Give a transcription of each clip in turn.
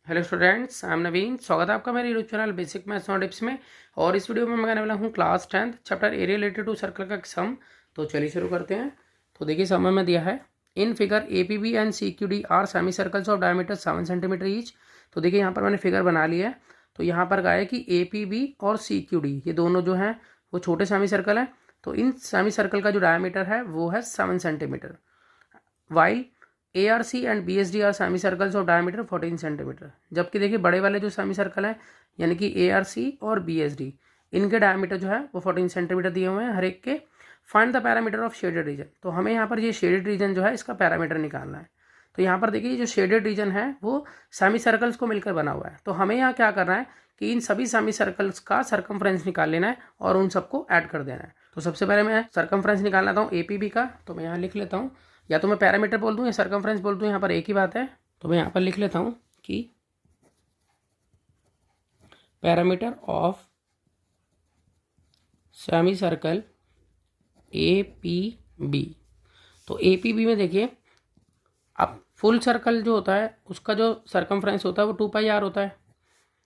Hello students, I am Naveen. स्वागत है आपका मेरे यूट्यूब चैनल बेसिक मैथ्स और टिप्स में। और इस वीडियो में मैं कहने वाला हूँ class 10th chapter area related to circle का सम। तो चलिए शुरू करते हैं। तो देखिए सम में दिया है in figure APB and CQD are semi circles of diameter 7 centimetre each. तो देखिए यहाँ पर मैंने फिगर बना लिया है। तो यहाँ पर कहा है कि APB और CQD ये दोनों जो हैं वो छोटे सेमी सर्कल हैं। तो इन सेमी सर्कल का जो डायमीटर है वो है 7 centimetre. While ARC and BSD are semi circles of diameter 14 centimetre. जबकि देखिए बड़े वाले जो सेमी सर्कल हैं यानी कि ARC और BSD इनके डायमीटर जो है वो 14 सेंटीमीटर दिए हुए हैं हर एक के। Find the parameter of shaded reason. तो हमें यहाँ पर ये शेडेड रीजन जो है इसका पैरामीटर निकालना है। तो यहाँ पर देखिए जो शेडेड रीजन है वो सेमी सर्कल्स को मिलकर बना हुआ है। तो हमें यहाँ क्या करना है कि इन सभी सेमी सर्कल्स का सर्कमफ्रेंस निकाल लेना है और उन सबको ऐड कर देना है। तो सबसे पहले मैं सर्कमफ्रेंस निकाल लेता हूँ APB का। तो मैं यहाँ लिख लेता हूँ, या तो मैं पैरामीटर बोल दूं या सर्कमफ्रेंस बोल दूं, यहाँ पर एक ही बात है। तो मैं यहाँ पर लिख लेता हूँ कि parameter of semi circle APB। तो APB में देखिए अब फुल सर्कल जो होता है उसका जो सर्कमफ्रेंस होता है वो 2πr होता है।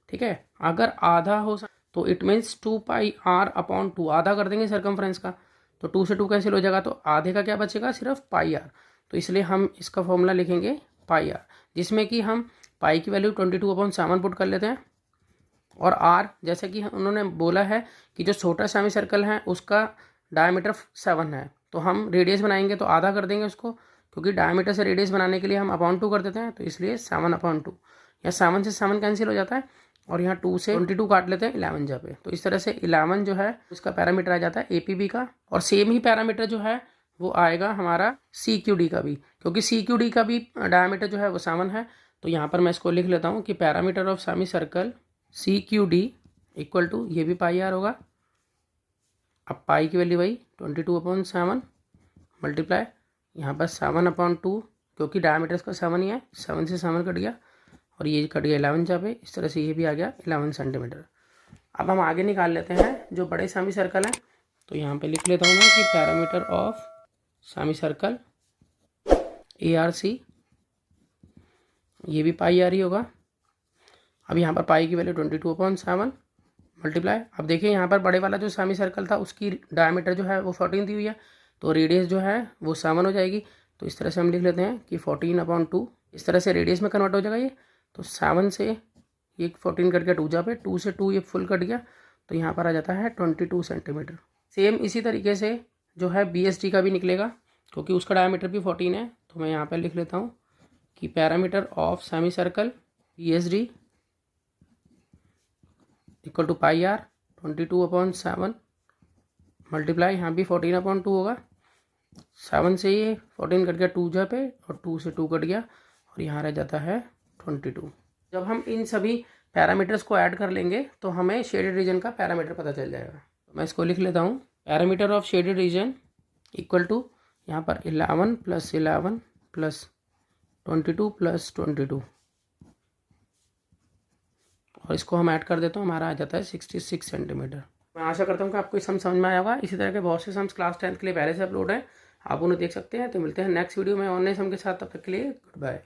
ठीक है, अगर आधा हो तो इट मीन्स 2πr/2 आधा कर देंगे सर्कमफ्रेंस का। तो 2 से 2 कैंसिल हो जाएगा, तो आधे का क्या बचेगा, सिर्फ πr। तो इसलिए हम इसका फॉर्मूला लिखेंगे πr, जिसमें कि हम पाई की वैल्यू 22/7 पुट कर लेते हैं। और r जैसे कि उन्होंने बोला है कि जो छोटा सेमी सर्कल है उसका डायमीटर 7 है, तो हम रेडियस बनाएंगे तो आधा कर देंगे उसको, क्योंकि डायमीटर से रेडियस बनाने के लिए हम अपॉन 2 कर देते हैं। तो इसलिए 7/2। या 7 से 7 कैंसिल हो जाता है और यहाँ 2 से 22 काट लेते हैं 11 जहाँ पे। तो इस तरह से 11 जो है उसका पैरामीटर आ जाता है APB का। और सेम ही पैरामीटर जो है वो आएगा हमारा CQD का भी, क्योंकि CQD का भी डायमीटर जो है वो 7 है। तो यहाँ पर मैं इसको लिख लेता हूँ कि parameter of semi circle CQD equal to, ये भी πr होगा। अब पाई की वैल्यू वही 22/7 मल्टीप्लाई यहाँ पर 7/2, क्योंकि डायमीटर इसका 7 ही है, 7 से 7 कट गया और ये कट गया 11 जहाँ पे। इस तरह से ये भी आ गया 11 सेंटीमीटर। अब हम आगे निकाल लेते हैं जो बड़े सेमी सर्कल हैं। तो यहाँ पे लिख लेता हूँ मैं कि parameter of semi circle ARC, ये भी πr ही होगा। अब यहाँ पर पाई की वैल्यू 22/7 मल्टीप्लाई। अब देखिए यहाँ पर बड़े वाला जो सेमी सर्कल था उसकी डायमीटर जो है वो 14 दी हुई है, तो रेडियस जो है वो 7 हो जाएगी। तो इस तरह से हम लिख लेते हैं कि 14/2 इस तरह से रेडियस में कन्वर्ट हो जाएगा ये। तो 7 से ये 14 कट गया 2 जहाँ पे, 2 से 2 ये फुल कट गया, तो यहाँ पर आ जाता है 22 सेंटीमीटर। सेम इसी तरीके से जो है BSD का भी निकलेगा, क्योंकि उसका डायमीटर भी 14 है। तो मैं यहाँ पर लिख लेता हूँ कि parameter of semi circle BSD equal to πr 22/7 multiply, यहाँ भी 14/2 होगा। 7 से ये 14 कट गया 2 जहाँ पे और 2 से 2 कट गया और यहाँ रह जाता है 22। जब हम इन सभी पैरामीटर्स को ऐड कर लेंगे तो हमें शेडेड रीजन का पैरामीटर पता चल जाएगा। तो मैं इसको लिख लेता हूँ, parameter of shaded region equal to यहाँ पर 11 + 11 + 22 + 22, और इसको हम ऐड कर देते हैं, हमारा आ जाता है 66 सेंटीमीटर। मैं आशा करता हूँ कि आपको समझ में आया होगा। इसी तरह के बहुत से सम्स क्लास 10th के लिए पहले से अपलोड है, आप उन्हें देख सकते हैं। तो मिलते हैं नेक्स्ट वीडियो में और नए सम के साथ, तब तक के लिए गुड बाय।